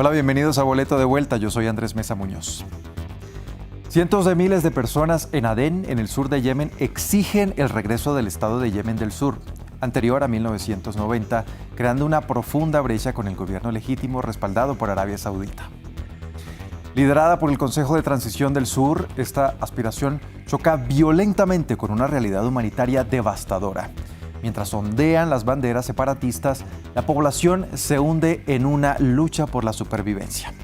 Hola, bienvenidos a Boleto de Vuelta, yo soy Andrés Mesa Muñoz. Cientos de miles de personas en Adén, en el sur de Yemen, exigen el regreso del Estado de Yemen del Sur, anterior a 1990, creando una profunda brecha con el gobierno legítimo respaldado por Arabia Saudita. Liderada por el Consejo de Transición del Sur, esta aspiración choca violentamente con una realidad humanitaria devastadora. Mientras ondean las banderas separatistas, la población se hunde en una lucha por la supervivencia.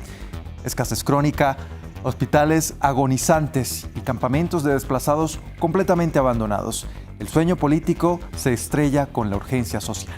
Escasez crónica, hospitales agonizantes y campamentos de desplazados completamente abandonados. El sueño político se estrella con la urgencia social.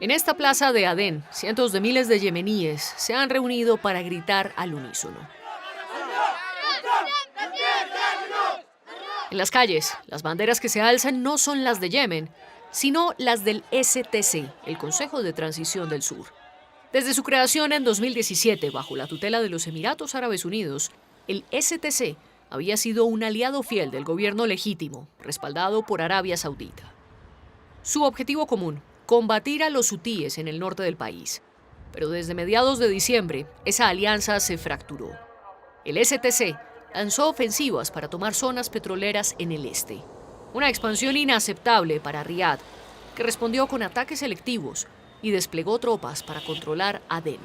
En esta plaza de Adén, cientos de miles de yemeníes se han reunido para gritar al unísono. En las calles, las banderas que se alzan no son las de Yemen, sino las del STC, el Consejo de Transición del Sur. Desde su creación en 2017, bajo la tutela de los Emiratos Árabes Unidos, el STC había sido un aliado fiel del gobierno legítimo, respaldado por Arabia Saudita. Su objetivo común: combatir a los hutíes en el norte del país. Pero desde mediados de diciembre, esa alianza se fracturó. El STC lanzó ofensivas para tomar zonas petroleras en el este. Una expansión inaceptable para Riad, que respondió con ataques selectivos y desplegó tropas para controlar Adén.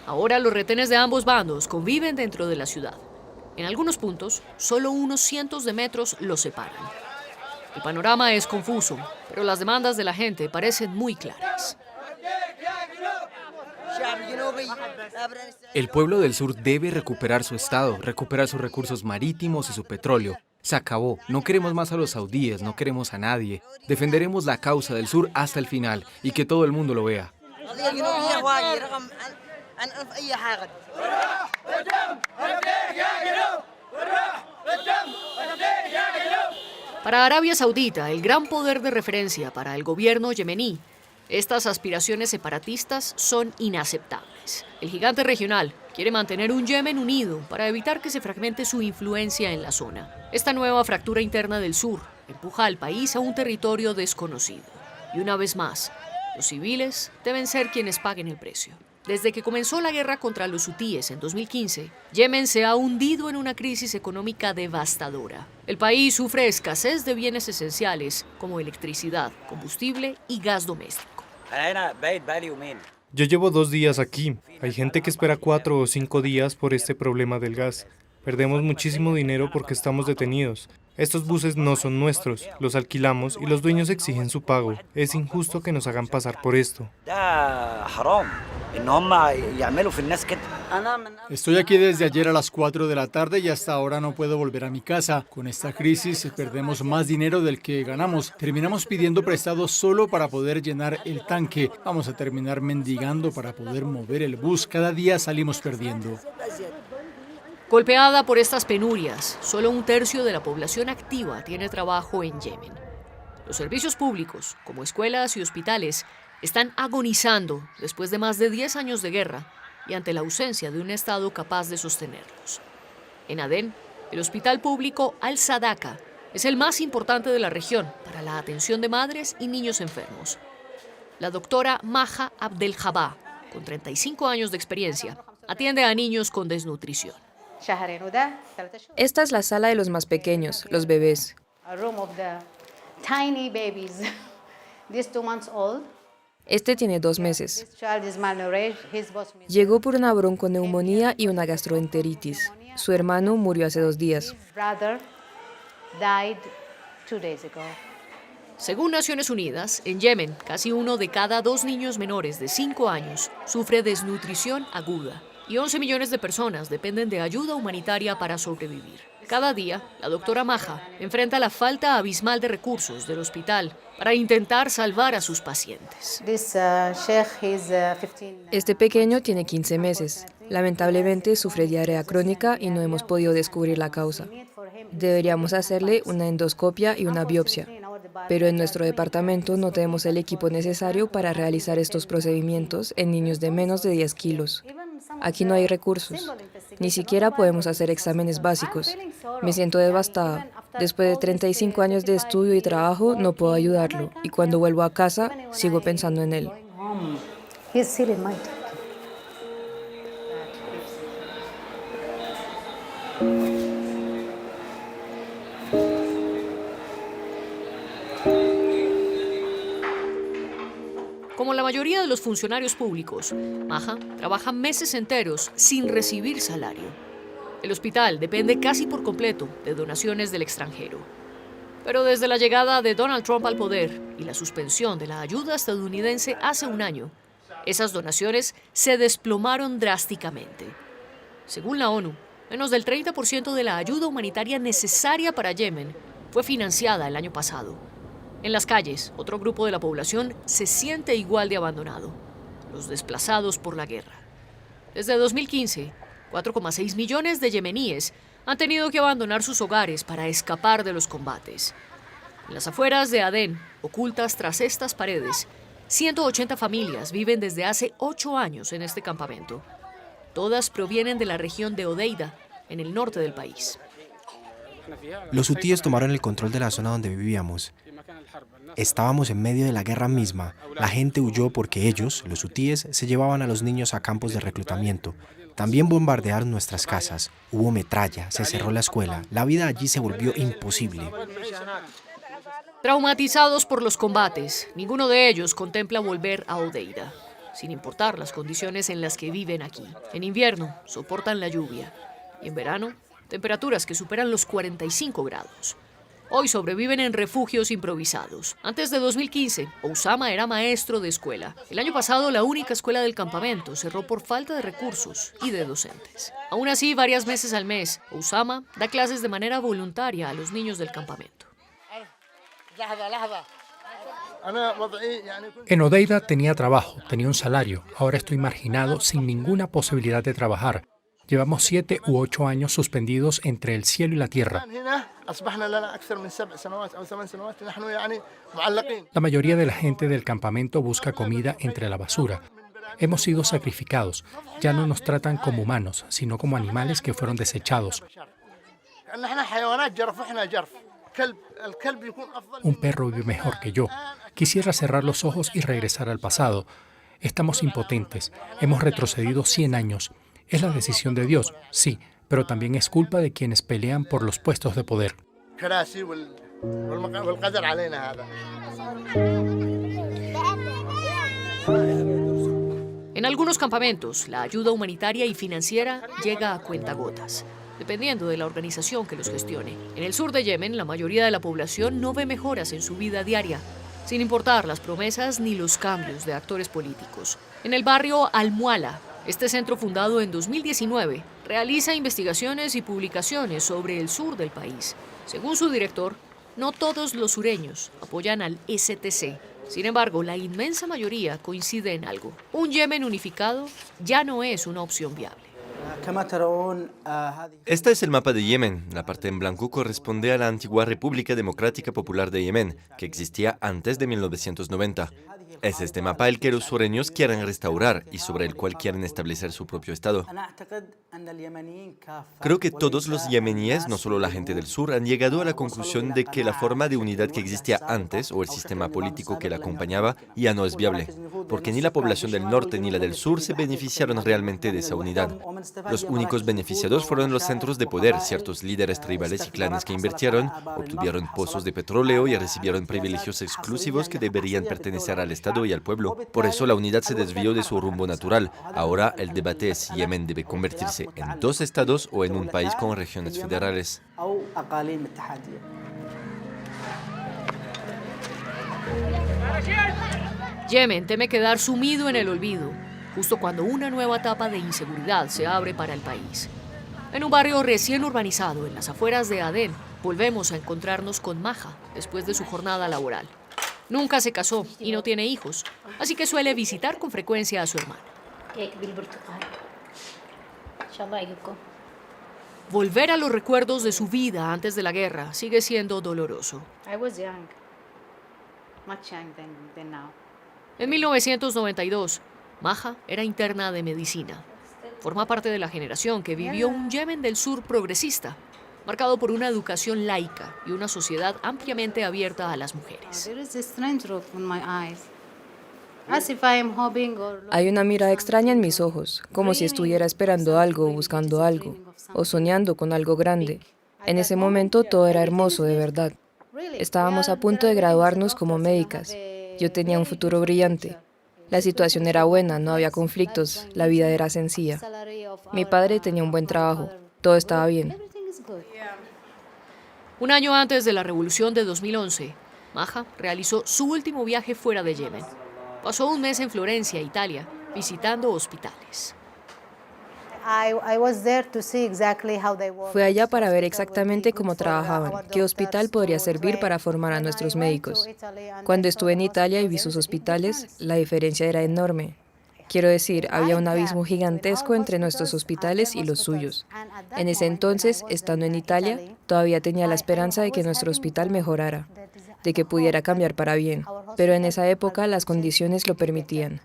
Ahora los retenes de ambos bandos conviven dentro de la ciudad. En algunos puntos, solo unos cientos de metros los separan. El panorama es confuso, pero las demandas de la gente parecen muy claras. El pueblo del sur debe recuperar su estado, recuperar sus recursos marítimos y su petróleo. Se acabó. No queremos más a los saudíes, no queremos a nadie. Defenderemos la causa del sur hasta el final y que todo el mundo lo vea. Para Arabia Saudita, el gran poder de referencia para el gobierno yemení, estas aspiraciones separatistas son inaceptables. El gigante regional quiere mantener un Yemen unido para evitar que se fragmente su influencia en la zona. Esta nueva fractura interna del sur empuja al país a un territorio desconocido. Y una vez más, los civiles deben ser quienes paguen el precio. Desde que comenzó la guerra contra los hutíes en 2015, Yemen se ha hundido en una crisis económica devastadora. El país sufre escasez de bienes esenciales como electricidad, combustible y gas doméstico. Yo llevo 2 días aquí. Hay gente que espera 4 o 5 días por este problema del gas. Perdemos muchísimo dinero porque estamos detenidos. Estos buses no son nuestros, los alquilamos y los dueños exigen su pago. Es injusto que nos hagan pasar por esto. Estoy aquí desde ayer a las 4 de la tarde y hasta ahora no puedo volver a mi casa. Con esta crisis perdemos más dinero del que ganamos. Terminamos pidiendo prestado solo para poder llenar el tanque. Vamos a terminar mendigando para poder mover el bus. Cada día salimos perdiendo. Golpeada por estas penurias, solo un tercio de la población activa tiene trabajo en Yemen. Los servicios públicos, como escuelas y hospitales, están agonizando después de más de 10 años de guerra y ante la ausencia de un Estado capaz de sostenerlos. En Adén, el hospital público Al-Sadaka es el más importante de la región para la atención de madres y niños enfermos. La doctora Maha Abdelhabah, con 35 años de experiencia, atiende a niños con desnutrición. Esta es la sala de los más pequeños, los bebés. Este tiene 2 meses. Llegó por una bronconeumonía y una gastroenteritis. Su hermano murió hace 2 días. Según Naciones Unidas, en Yemen, casi 1 de cada 2 niños menores de 5 años sufre desnutrición aguda y 11 millones de personas dependen de ayuda humanitaria para sobrevivir. Cada día, la doctora Maja enfrenta la falta abismal de recursos del hospital para intentar salvar a sus pacientes. Este pequeño tiene 15 meses. Lamentablemente sufre diarrea crónica y no hemos podido descubrir la causa. Deberíamos hacerle una endoscopia y una biopsia, pero en nuestro departamento no tenemos el equipo necesario para realizar estos procedimientos en niños de menos de 10 kilos. Aquí no hay recursos. Ni siquiera podemos hacer exámenes básicos. Me siento devastada. Después de 35 años de estudio y trabajo, no puedo ayudarlo. Y cuando vuelvo a casa, sigo pensando en él. Como la mayoría de los funcionarios públicos, Maja trabaja meses enteros sin recibir salario. El hospital depende casi por completo de donaciones del extranjero. Pero desde la llegada de Donald Trump al poder y la suspensión de la ayuda estadounidense hace un año, esas donaciones se desplomaron drásticamente. Según la ONU, menos del 30% de la ayuda humanitaria necesaria para Yemen fue financiada el año pasado. En las calles, otro grupo de la población se siente igual de abandonado: los desplazados por la guerra. Desde 2015, 4,6 millones de yemeníes han tenido que abandonar sus hogares para escapar de los combates. En las afueras de Adén, ocultas tras estas paredes, 180 familias viven desde hace 8 años en este campamento. Todas provienen de la región de Hodeida, en el norte del país. Los hutíes tomaron el control de la zona donde vivíamos. Estábamos en medio de la guerra misma. La gente huyó porque ellos, los hutíes, se llevaban a los niños a campos de reclutamiento. También bombardearon nuestras casas. Hubo metralla, se cerró la escuela. La vida allí se volvió imposible. Traumatizados por los combates, ninguno de ellos contempla volver a Hodeida, sin importar las condiciones en las que viven aquí. En invierno, soportan la lluvia. Y en verano, temperaturas que superan los 45 grados. Hoy sobreviven en refugios improvisados. Antes de 2015, Osama era maestro de escuela. El año pasado, la única escuela del campamento cerró por falta de recursos y de docentes. Aún así, varias veces al mes, Osama da clases de manera voluntaria a los niños del campamento. En Hodeida tenía trabajo, tenía un salario. Ahora estoy marginado, sin ninguna posibilidad de trabajar. Llevamos 7 u 8 años suspendidos entre el cielo y la tierra. La mayoría de la gente del campamento busca comida entre la basura. Hemos sido sacrificados. Ya no nos tratan como humanos, sino como animales que fueron desechados. Un perro vive mejor que yo. Quisiera cerrar los ojos y regresar al pasado. Estamos impotentes. Hemos retrocedido 100 años. ¿Es la decisión de Dios? Sí, pero también es culpa de quienes pelean por los puestos de poder. En algunos campamentos, la ayuda humanitaria y financiera llega a cuentagotas, dependiendo de la organización que los gestione. En el sur de Yemen, la mayoría de la población no ve mejoras en su vida diaria, sin importar las promesas ni los cambios de actores políticos. En el barrio Al-Muala, este centro fundado en 2019 realiza investigaciones y publicaciones sobre el sur del país. Según su director, no todos los sureños apoyan al STC. Sin embargo, la inmensa mayoría coincide en algo: un Yemen unificado ya no es una opción viable. Este es el mapa de Yemen. La parte en blanco corresponde a la antigua República Democrática Popular de Yemen, que existía antes de 1990. Es este mapa el que los sureños quieren restaurar y sobre el cual quieren establecer su propio Estado. Creo que todos los yemeníes, no solo la gente del sur, han llegado a la conclusión de que la forma de unidad que existía antes, o el sistema político que la acompañaba, ya no es viable, porque ni la población del norte ni la del sur se beneficiaron realmente de esa unidad. Los únicos beneficiados fueron los centros de poder, ciertos líderes tribales y clanes que invirtieron, obtuvieron pozos de petróleo y recibieron privilegios exclusivos que deberían pertenecer al Estado y al pueblo. Por eso la unidad se desvió de su rumbo natural. Ahora el debate es si Yemen debe convertirse en 2 estados o en un país con regiones federales. Yemen teme quedar sumido en el olvido, justo cuando una nueva etapa de inseguridad se abre para el país. En un barrio recién urbanizado, en las afueras de Adén, volvemos a encontrarnos con Maja después de su jornada laboral. Nunca se casó y no tiene hijos, así que suele visitar con frecuencia a su hermana. Volver a los recuerdos de su vida antes de la guerra sigue siendo doloroso. En 1992, Maja era interna de medicina. Forma parte de la generación que vivió un Yemen del Sur progresista, marcado por una educación laica y una sociedad ampliamente abierta a las mujeres. Hay una mirada extraña en mis ojos, como si estuviera esperando algo o buscando algo, o soñando con algo grande. En ese momento todo era hermoso, de verdad. Estábamos a punto de graduarnos como médicas. Yo tenía un futuro brillante. La situación era buena, no había conflictos, la vida era sencilla. Mi padre tenía un buen trabajo, todo estaba bien. Un año antes de la revolución de 2011, Maja realizó su último viaje fuera de Yemen. Pasó un mes en Florencia, Italia, visitando hospitales. Fue allá para ver exactamente cómo trabajaban, qué hospital podría servir para formar a nuestros médicos. Cuando estuve en Italia y vi sus hospitales, la diferencia era enorme. Quiero decir, había un abismo gigantesco entre nuestros hospitales y los suyos. En ese entonces, estando en Italia, todavía tenía la esperanza de que nuestro hospital mejorara, de que pudiera cambiar para bien, pero en esa época las condiciones lo permitían.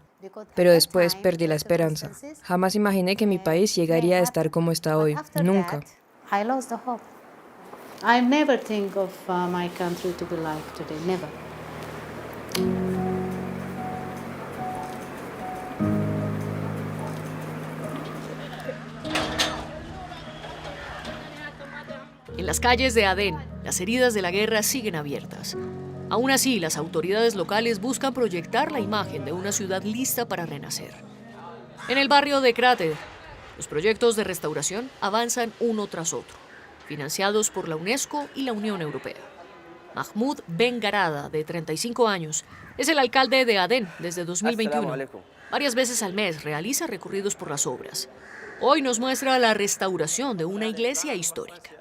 Pero después perdí la esperanza. Jamás imaginé que mi país llegaría a estar como está hoy. Nunca. En las calles de Adén, las heridas de la guerra siguen abiertas. Aún así, las autoridades locales buscan proyectar la imagen de una ciudad lista para renacer. En el barrio de Cráter, los proyectos de restauración avanzan uno tras otro, financiados por la UNESCO y la Unión Europea. Mahmoud Ben Garada, de 35 años, es el alcalde de Adén desde 2021. Varias veces al mes realiza recorridos por las obras. Hoy nos muestra la restauración de una iglesia histórica.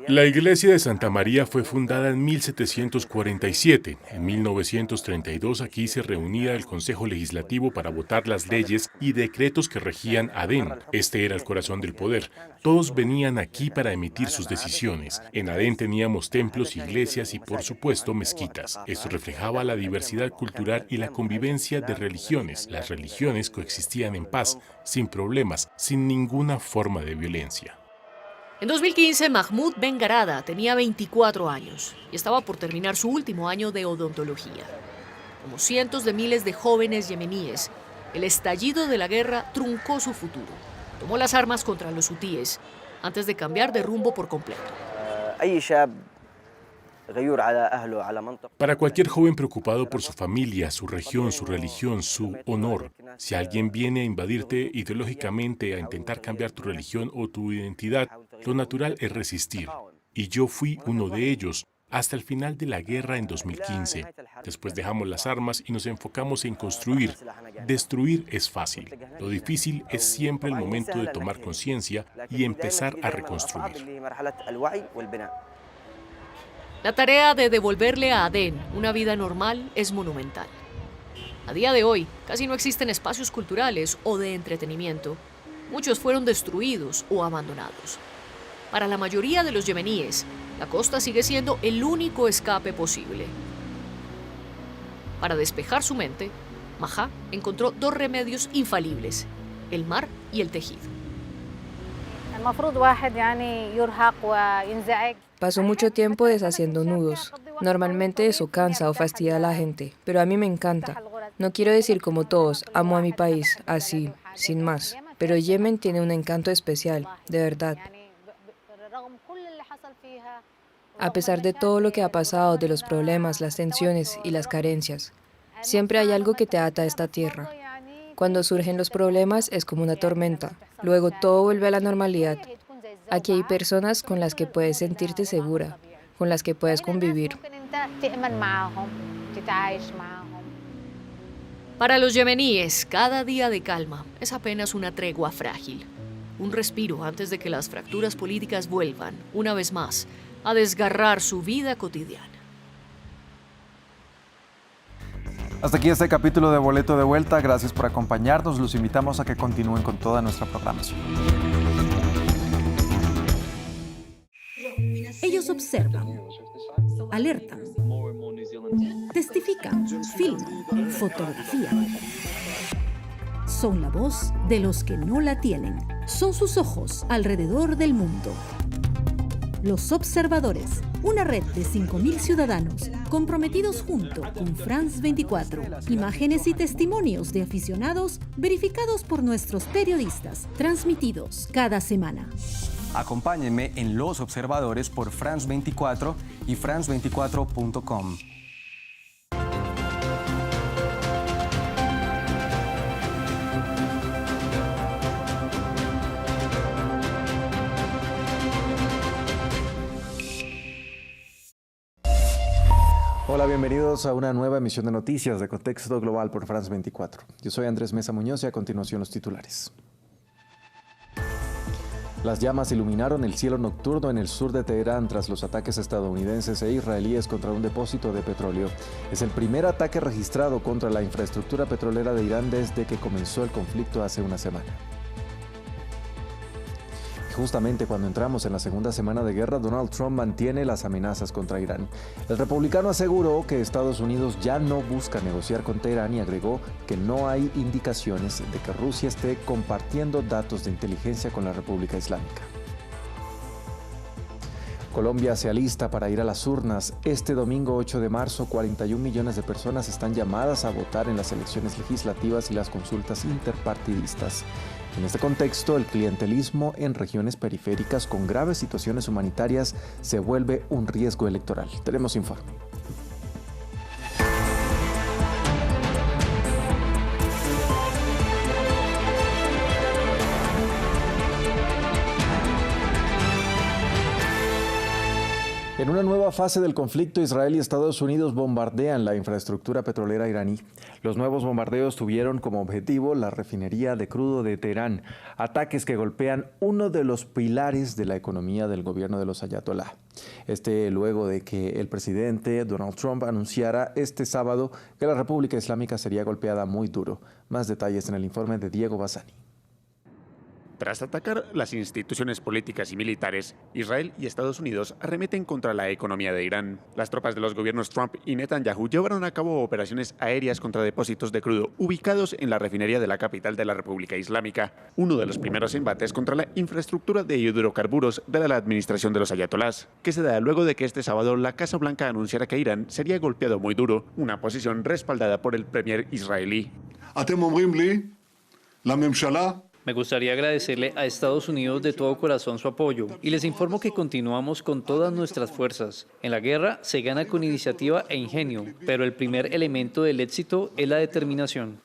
La iglesia de Santa María fue fundada en 1747. En 1932 aquí se reunía el Consejo Legislativo para votar las leyes y decretos que regían Adén. Este era el corazón del poder. Todos venían aquí para emitir sus decisiones. En Adén teníamos templos, iglesias y, por supuesto, mezquitas. Esto reflejaba la diversidad cultural y la convivencia de religiones. Las religiones coexistían en paz, sin problemas, sin ninguna forma de violencia. En 2015, Mahmoud Ben Garada tenía 24 años y estaba por terminar su último año de odontología. Como cientos de miles de jóvenes yemeníes, el estallido de la guerra truncó su futuro. Tomó las armas contra los hutíes antes de cambiar de rumbo por completo. Para cualquier joven preocupado por su familia, su región, su religión, su honor, si alguien viene a invadirte ideológicamente, a intentar cambiar tu religión o tu identidad, lo natural es resistir. Y yo fui uno de ellos, hasta el final de la guerra en 2015. Después dejamos las armas y nos enfocamos en construir. Destruir es fácil. Lo difícil es siempre el momento de tomar conciencia y empezar a reconstruir. La tarea de devolverle a Adén una vida normal es monumental. A día de hoy, casi no existen espacios culturales o de entretenimiento. Muchos fueron destruidos o abandonados. Para la mayoría de los yemeníes, la costa sigue siendo el único escape posible. Para despejar su mente, Maja encontró dos remedios infalibles: el mar y el tejido. Paso mucho tiempo deshaciendo nudos. Normalmente eso cansa o fastidia a la gente, pero a mí me encanta. No quiero decir como todos, amo a mi país, así, sin más. Pero Yemen tiene un encanto especial, de verdad. A pesar de todo lo que ha pasado, de los problemas, las tensiones y las carencias, siempre hay algo que te ata a esta tierra. Cuando surgen los problemas es como una tormenta. Luego todo vuelve a la normalidad. Aquí hay personas con las que puedes sentirte segura, con las que puedes convivir. Para los yemeníes, cada día de calma es apenas una tregua frágil, un respiro antes de que las fracturas políticas vuelvan, una vez más, a desgarrar su vida cotidiana. Hasta aquí este capítulo de Boleto de Vuelta. Gracias por acompañarnos. Los invitamos a que continúen con toda nuestra programación. Ellos observan, alertan, testifican, filman, fotografían. Son la voz de los que no la tienen. Son sus ojos alrededor del mundo. Los Observadores, una red de 5.000 ciudadanos comprometidos junto con France 24. Imágenes y testimonios de aficionados verificados por nuestros periodistas, transmitidos cada semana. Acompáñenme en Los Observadores por France 24 y france24.com. Hola, bienvenidos a una nueva emisión de noticias de Contexto Global por France 24. Yo soy Andrés Mesa Muñoz y a continuación los titulares. Las llamas iluminaron el cielo nocturno en el sur de Teherán tras los ataques estadounidenses e israelíes contra un depósito de petróleo. Es el primer ataque registrado contra la infraestructura petrolera de Irán desde que comenzó el conflicto hace una semana. Justamente cuando entramos en la segunda semana de guerra, Donald Trump mantiene las amenazas contra Irán. El republicano aseguró que Estados Unidos ya no busca negociar con Teherán y agregó que no hay indicaciones de que Rusia esté compartiendo datos de inteligencia con la República Islámica. Colombia se alista para ir a las urnas. Este domingo 8 de marzo, 41 millones de personas están llamadas a votar en las elecciones legislativas y las consultas interpartidistas. En este contexto, el clientelismo en regiones periféricas con graves situaciones humanitarias se vuelve un riesgo electoral. Tenemos informe. En una nueva fase del conflicto, Israel y Estados Unidos bombardean la infraestructura petrolera iraní. Los nuevos bombardeos tuvieron como objetivo la refinería de crudo de Teherán, ataques que golpean uno de los pilares de la economía del gobierno de los ayatolá. Luego de que el presidente Donald Trump anunciara este sábado que la República Islámica sería golpeada muy duro. Más detalles en el informe de Diego Bassani. Tras atacar las instituciones políticas y militares, Israel y Estados Unidos arremeten contra la economía de Irán. Las tropas de los gobiernos Trump y Netanyahu llevaron a cabo operaciones aéreas contra depósitos de crudo ubicados en la refinería de la capital de la República Islámica, uno de los primeros embates contra la infraestructura de hidrocarburos de la administración de los ayatolás, que se da luego de que este sábado la Casa Blanca anunciara que Irán sería golpeado muy duro, una posición respaldada por el premier israelí. Me gustaría agradecerle a Estados Unidos de todo corazón su apoyo y les informo que continuamos con todas nuestras fuerzas. En la guerra se gana con iniciativa e ingenio, pero el primer elemento del éxito es la determinación.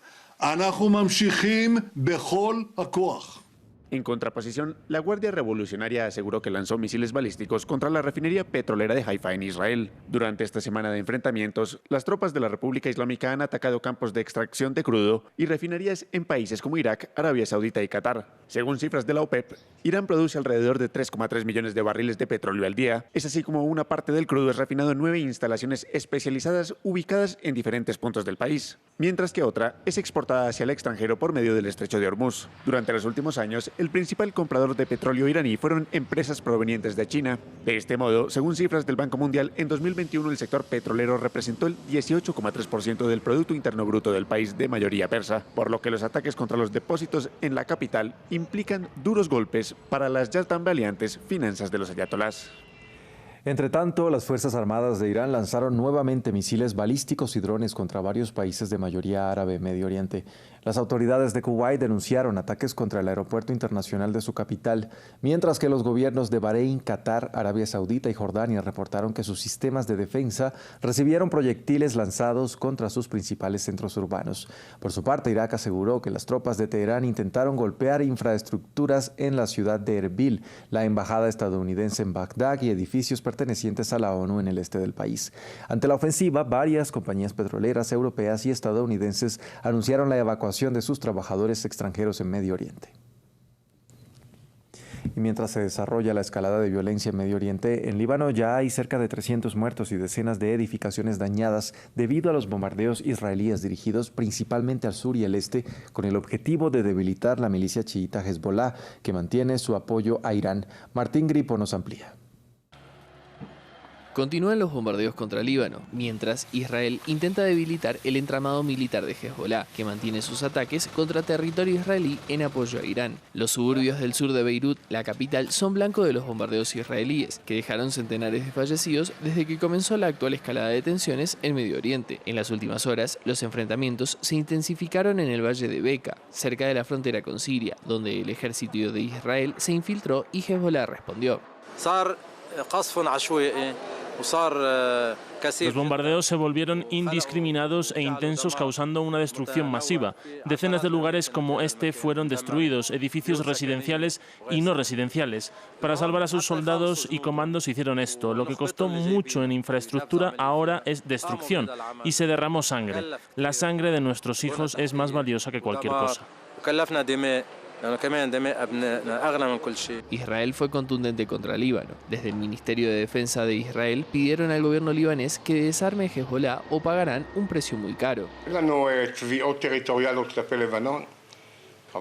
En contraposición, la Guardia Revolucionaria aseguró que lanzó misiles balísticos contra la refinería petrolera de Haifa en Israel. Durante esta semana de enfrentamientos, las tropas de la República Islámica han atacado campos de extracción de crudo y refinerías en países como Irak, Arabia Saudita y Qatar. Según cifras de la OPEP, Irán produce alrededor de 3,3 millones de barriles de petróleo al día. Es así como una parte del crudo es refinado en 9 instalaciones especializadas ubicadas en diferentes puntos del país, mientras que otra es exportada hacia el extranjero por medio del estrecho de Hormuz. Durante los últimos años, el principal comprador de petróleo iraní fueron empresas provenientes de China. De este modo, según cifras del Banco Mundial, en 2021 el sector petrolero representó el 18,3% del Producto Interno Bruto del país de mayoría persa, por lo que los ataques contra los depósitos en la capital implican duros golpes para las ya tambaleantes finanzas de los ayatolás. Entre tanto, las Fuerzas Armadas de Irán lanzaron nuevamente misiles balísticos y drones contra varios países de mayoría árabe en Medio Oriente. Las autoridades de Kuwait denunciaron ataques contra el aeropuerto internacional de su capital, mientras que los gobiernos de Bahrein, Qatar, Arabia Saudita y Jordania reportaron que sus sistemas de defensa recibieron proyectiles lanzados contra sus principales centros urbanos. Por su parte, Irak aseguró que las tropas de Teherán intentaron golpear infraestructuras en la ciudad de Erbil, la embajada estadounidense en Bagdad y edificios pertenecientes a la ONU en el este del país. Ante la ofensiva, varias compañías petroleras europeas y estadounidenses anunciaron la evacuación de sus trabajadores extranjeros en Medio Oriente. Y mientras se desarrolla la escalada de violencia en Medio Oriente, en Líbano ya hay cerca de 300 muertos y decenas de edificaciones dañadas debido a los bombardeos israelíes dirigidos principalmente al sur y el este con el objetivo de debilitar la milicia chiita Hezbollah, que mantiene su apoyo a Irán. Martín Gripo nos amplía. Continúan los bombardeos contra Líbano, mientras Israel intenta debilitar el entramado militar de Hezbollah, que mantiene sus ataques contra territorio israelí en apoyo a Irán. Los suburbios del sur de Beirut, la capital, son blanco de los bombardeos israelíes, que dejaron centenares de fallecidos desde que comenzó la actual escalada de tensiones en Medio Oriente. En las últimas horas, los enfrentamientos se intensificaron en el valle de Beqa, cerca de la frontera con Siria, donde el ejército de Israel se infiltró y Hezbollah respondió. Los bombardeos se volvieron indiscriminados e intensos, causando una destrucción masiva. Decenas de lugares como este fueron destruidos, edificios residenciales y no residenciales. Para salvar a sus soldados y comandos hicieron esto. Lo que costó mucho en infraestructura ahora es destrucción y se derramó sangre. La sangre de nuestros hijos es más valiosa que cualquier cosa. Israel fue contundente contra Líbano. Desde el Ministerio de Defensa de Israel pidieron al gobierno libanés que desarme Hezbollah o pagarán un precio muy caro.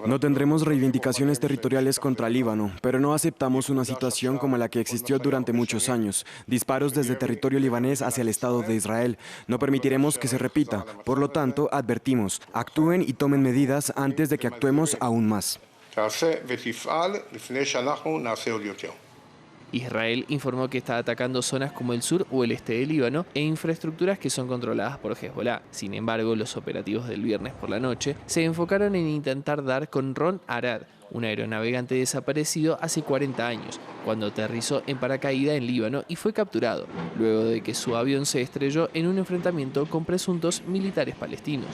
No tendremos reivindicaciones territoriales contra Líbano, pero no aceptamos una situación como la que existió durante muchos años. Disparos desde territorio libanés hacia el Estado de Israel. No permitiremos que se repita. Por lo tanto, advertimos, actúen y tomen medidas antes de que actuemos aún más. Israel informó que está atacando zonas como el sur o el este de Líbano e infraestructuras que son controladas por Hezbollah. Sin embargo, los operativos del viernes por la noche se enfocaron en intentar dar con Ron Arad, un aeronavegante desaparecido hace 40 años, cuando aterrizó en paracaídas en Líbano y fue capturado, luego de que su avión se estrelló en un enfrentamiento con presuntos militares palestinos.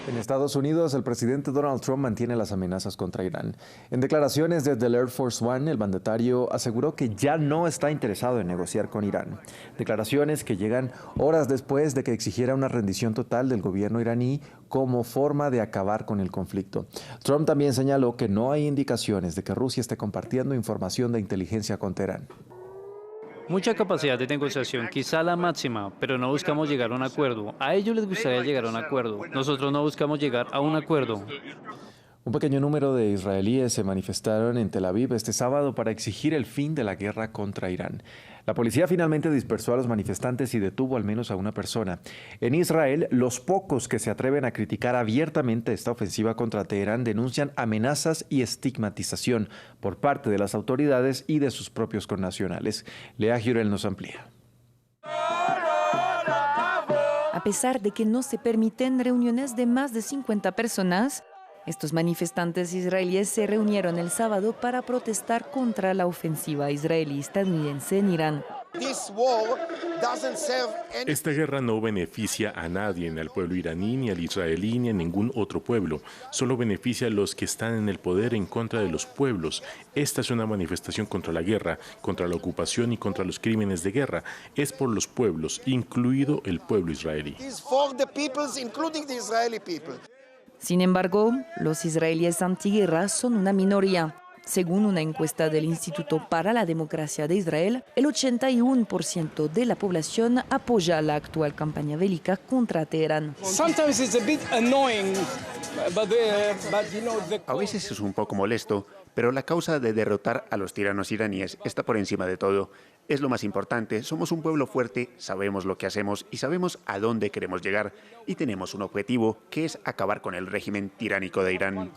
En Estados Unidos, el presidente Donald Trump mantiene las amenazas contra Irán. En declaraciones desde el Air Force One, el mandatario aseguró que ya no está interesado en negociar con Irán. Declaraciones que llegan horas después de que exigiera una rendición total del gobierno iraní como forma de acabar con el conflicto. Trump también señaló que no hay indicaciones de que Rusia esté compartiendo información de inteligencia con Teherán. Mucha capacidad de negociación, quizá la máxima, pero no buscamos llegar a un acuerdo. A ellos les gustaría llegar a un acuerdo. Nosotros no buscamos llegar a un acuerdo. Un pequeño número de israelíes se manifestaron en Tel Aviv este sábado para exigir el fin de la guerra contra Irán. La policía finalmente dispersó a los manifestantes y detuvo al menos a una persona. En Israel, los pocos que se atreven a criticar abiertamente esta ofensiva contra Teherán denuncian amenazas y estigmatización por parte de las autoridades y de sus propios connacionales. Lea Giurel nos amplía. A pesar de que no se permiten reuniones de más de 50 personas, estos manifestantes israelíes se reunieron el sábado para protestar contra la ofensiva israelí estadounidense en Irán. Esta guerra no beneficia a nadie, ni al pueblo iraní, ni al israelí, ni a ningún otro pueblo. Solo beneficia a los que están en el poder en contra de los pueblos. Esta es una manifestación contra la guerra, contra la ocupación y contra los crímenes de guerra. Es por los pueblos, incluido el pueblo israelí. Sin embargo, los israelíes antiguerra son una minoría. Según una encuesta del Instituto para la Democracia de Israel, el 81% de la población apoya la actual campaña bélica contra Teherán. A veces es un poco molesto, pero la causa de derrotar a los tiranos iraníes está por encima de todo. Es lo más importante, somos un pueblo fuerte, sabemos lo que hacemos y sabemos a dónde queremos llegar. Y tenemos un objetivo, que es acabar con el régimen tiránico de Irán.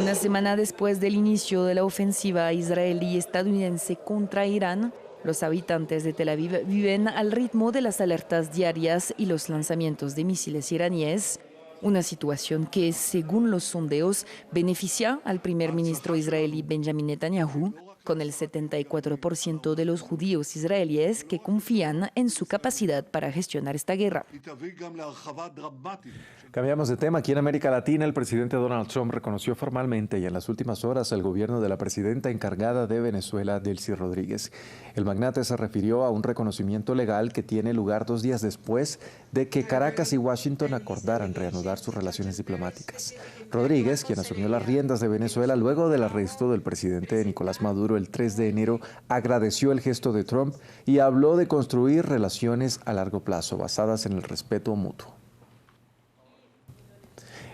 Una semana después del inicio de la ofensiva israelí estadounidense contra Irán, Los habitantes de Tel Aviv viven al ritmo de las alertas diarias y los lanzamientos de misiles iraníes, una situación que, según los sondeos, beneficia al primer ministro israelí Benjamin Netanyahu, con el 74% de los judíos israelíes que confían en su capacidad para gestionar esta guerra. Cambiamos de tema. Aquí en América Latina, el presidente Donald Trump reconoció formalmente y en las últimas horas al gobierno de la presidenta encargada de Venezuela, Delcy Rodríguez. El magnate se refirió a un reconocimiento legal que tiene lugar 2 días después de que Caracas y Washington acordaran reanudar sus relaciones diplomáticas. Rodríguez, quien asumió las riendas de Venezuela luego del arresto del presidente Nicolás Maduro el 3 de enero, agradeció el gesto de Trump y habló de construir relaciones a largo plazo basadas en el respeto mutuo.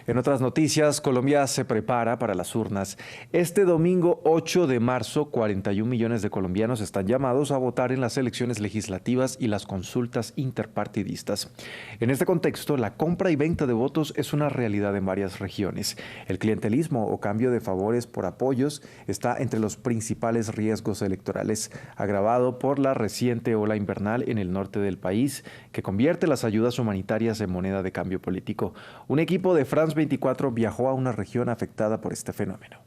En otras noticias, Colombia se prepara para las urnas. Este domingo 8 de marzo, 41 millones de colombianos están llamados a votar en las elecciones legislativas y las consultas interpartidistas. En este contexto, la compra y venta de votos es una realidad en varias regiones. El clientelismo o cambio de favores por apoyos está entre los principales riesgos electorales, agravado por la reciente ola invernal en el norte del país, que convierte las ayudas humanitarias en moneda de cambio político. Un equipo de France 24 viajó a una región afectada por este fenómeno.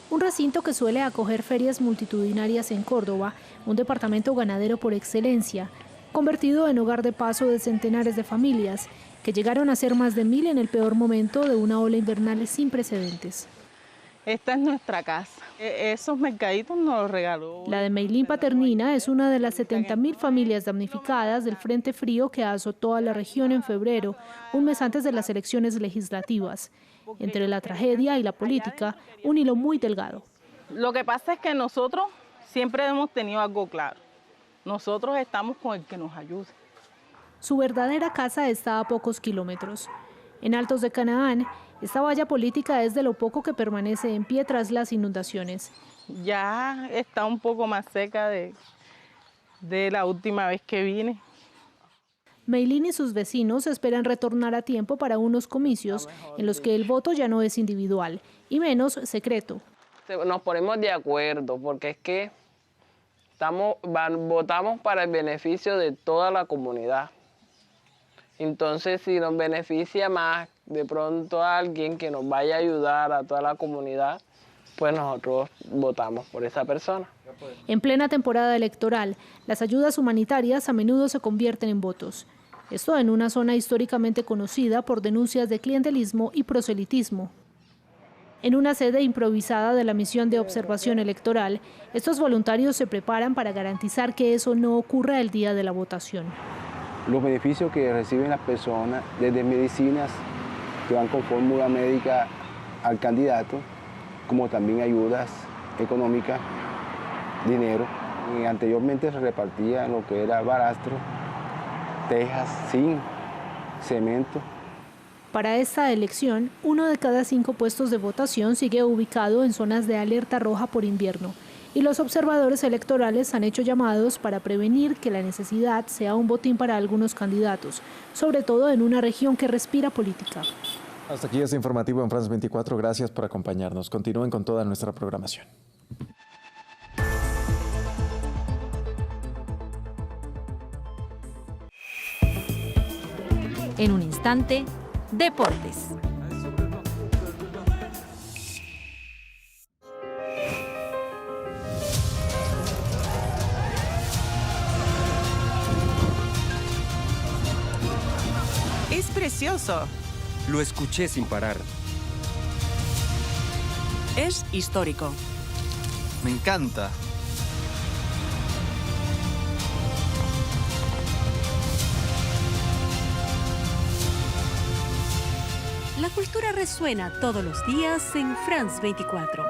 Un recinto que suele acoger ferias multitudinarias en Córdoba, un departamento ganadero por excelencia, convertido en hogar de paso de centenares de familias, que llegaron a ser más de 1000 en el peor momento de una ola invernal sin precedentes. Esta es nuestra casa. Esos mercaditos nos los regaló. La de Meilín Paternina es una de las 70.000 familias damnificadas del frente frío que azotó a la región en febrero, un mes antes de las elecciones legislativas. Entre la tragedia y la política, un hilo muy delgado. Lo que pasa es que nosotros siempre hemos tenido algo claro. Nosotros estamos con el que nos ayude. Su verdadera casa está a pocos kilómetros. En Altos de Canaán, esta valla política es de lo poco que permanece en pie tras las inundaciones. Ya está un poco más seca de la última vez que vine. Meilín y sus vecinos esperan retornar a tiempo para unos comicios en los que el voto ya no es individual y menos secreto. Nos ponemos de acuerdo porque es que votamos para el beneficio de toda la comunidad. Entonces, si nos beneficia más de pronto a alguien que nos vaya a ayudar a toda la comunidad, pues nosotros votamos por esa persona. En plena temporada electoral, las ayudas humanitarias a menudo se convierten en votos. Esto en una zona históricamente conocida por denuncias de clientelismo y proselitismo. En una sede improvisada de la misión de observación electoral, estos voluntarios se preparan para garantizar que eso no ocurra el día de la votación. Los beneficios que reciben las personas, desde medicinas que van con fórmula médica al candidato, como también ayudas económicas, dinero. Anteriormente se repartía lo que era barastro, tejas, zinc, cemento. Para esta elección, 1 de cada 5 puestos de votación sigue ubicado en zonas de alerta roja por invierno. Y los observadores electorales han hecho llamados para prevenir que la necesidad sea un botín para algunos candidatos, sobre todo en una región que respira política. Hasta aquí este informativo en France 24. Gracias por acompañarnos. Continúen con toda nuestra programación. En un instante, deportes. Es precioso. Lo escuché sin parar. Es histórico. Me encanta. La cultura resuena todos los días en France 24.